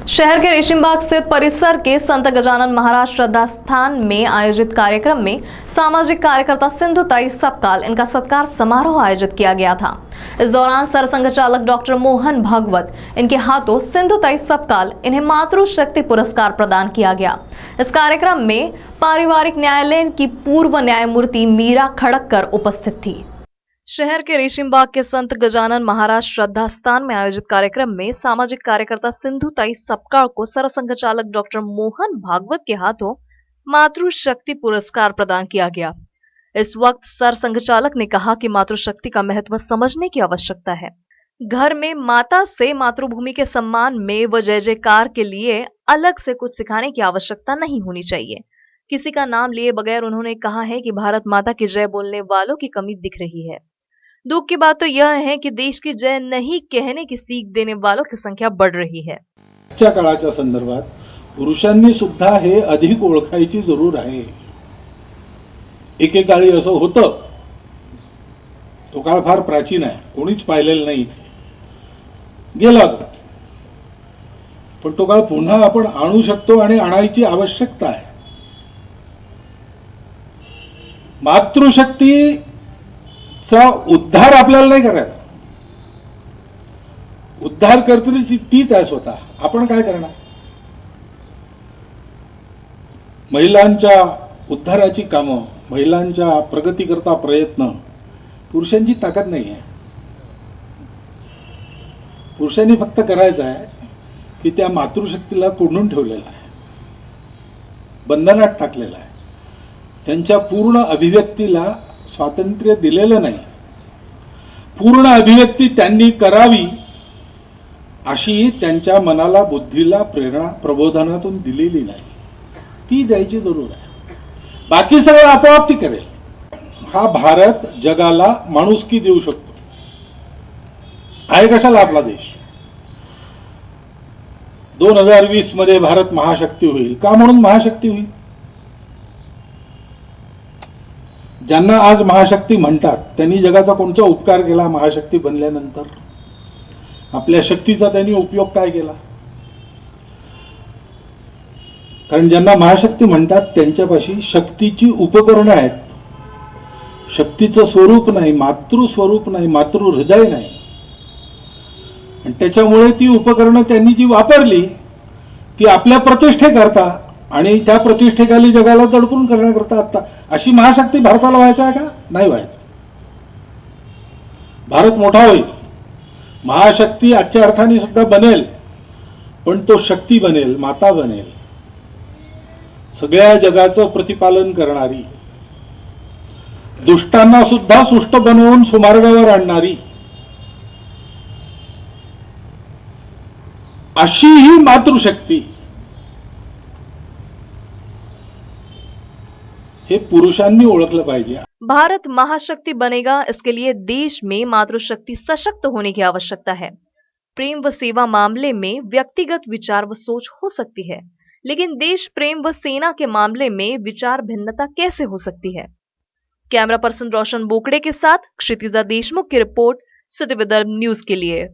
शहर के रेशिमबाग स्थित परिसर के संत गजानन महाराज श्रद्धा स्थान में आयोजित कार्यक्रम में सामाजिक कार्यकर्ता सिंधुताई सपकाल इनका सत्कार समारोह आयोजित किया गया था। इस दौरान सरसंघ चालक डॉक्टर मोहन भागवत इनके हाथों सिंधुताई सपकाल इन्हें मातृशक्ति पुरस्कार प्रदान किया गया। इस कार्यक्रम में पारिवारिक न्यायालय की पूर्व न्यायमूर्ति मीरा खड़क्कर उपस्थित थी। शहर के रेशिमबाग के संत गजानन महाराज श्रद्धा स्थान में आयोजित कार्यक्रम में सामाजिक कार्यकर्ता सिंधुताई सपकाल को सरसंघ चालक डॉक्टर मोहन भागवत के हाथों मातृशक्ति पुरस्कार प्रदान किया गया। इस वक्त सरसंघ चालक ने कहा कि मातृशक्ति का महत्व समझने की आवश्यकता है। घर में माता से मातृभूमि के सम्मान में व जय जयकार के लिए अलग से कुछ सिखाने की आवश्यकता नहीं होनी चाहिए। किसी का नाम लिए बगैर उन्होंने कहा है कि भारत माता की जय बोलने वालों की कमी दिख रही है। दुख की बात तो यह है कि देश की जय नहीं कहने की सीख देने वालों की संख्या बढ़ रही है। आजच्या काळाच्या संदर्भात पुरुषांनी सुद्धा हे अधिक ओळखायची जरूर आहे। एकेकाळी असं होतं, तो काळ फार प्राचीन आहे, कोणीच पाहिलेलं नाही, इथे गेला तो, पण तो काळ पुन्हा आपण आणू शकतो आणि आणायची आवश्यकता आहे। मातृशक्ती चा उद्धार आपल्याला नाही करायचा, उद्धार करतरी तीच आहे स्वतः। आपण काय करणार? महिलांच्या उद्धाराची कामं, महिलांच्या प्रगतीकरता प्रयत्न पुरुषांची ताकद नाही आहे। पुरुषांनी फक्त करायचं आहे की त्या मातृशक्तीला कोंडून ठेवलेला आहे, बंधनात टाकलेला आहे, त्यांच्या पूर्ण अभिव्यक्तीला स्वातंत्र्य दिलेलं नाही। पूर्ण अभिव्यक्ती त्यांनी करावी अशी त्यांच्या मनाला बुद्धीला प्रेरणा प्रबोधनातून दिलेली नाही, ती द्यायची जरूर आहे। बाकी सगळं आपोआप ती करेल। हा भारत जगाला माणुसकी देऊ शकतो। आहे कशाला आपला देश? 2020 मध्ये भारत महाशक्ती होईल का? म्हणून महाशक्ती होईल। ज्यांना आज महाशक्ती म्हणतात त्यांनी जगाचा कोणता उपकार केला? महाशक्ती बनल्यानंतर आपल्या शक्तीचा त्यांनी उपयोग काय केला? कारण ज्यांना महाशक्ती म्हणतात त्यांच्यापाशी शक्तीची उपकरणं आहेत, शक्तीचं स्वरूप नाही, मातृस्वरूप नाही, मातृहृदय नाही, आणि त्याच्यामुळे ती उपकरणं त्यांनी जी वापरली ती आपल्या प्रतिष्ठेकरता आणि त्या प्रतिष्ठेखाली जगाला दडपून करण्याकरता आता अशी महाशक्ती भारताला व्हायचं आहे का? नाही व्हायचं। भारत मोठा होईल, महाशक्ती आजच्या अर्थाने सुद्धा बनेल, पण तो शक्ती बनेल, माता बनेल, सगळ्या जगाचं प्रतिपालन करणारी, दुष्टांना सुद्धा सुष्ट बनवून सुमार्गावर आणणारी अशी ही मातृशक्ती हे पुरुषांनी ओळखलं पाहिजे। भारत महाशक्ति बनेगा, इसके लिए देश में मातृशक्ति सशक्त होने की आवश्यकता है। प्रेम व सेवा मामले में व्यक्तिगत विचार व सोच हो सकती है, लेकिन देश प्रेम व सेना के मामले में विचार भिन्नता कैसे हो सकती है? कैमरा पर्सन रोशन बोकड़े के साथ क्षितिजा देशमुख की रिपोर्ट, सिटी विदर्भ न्यूज के लिए।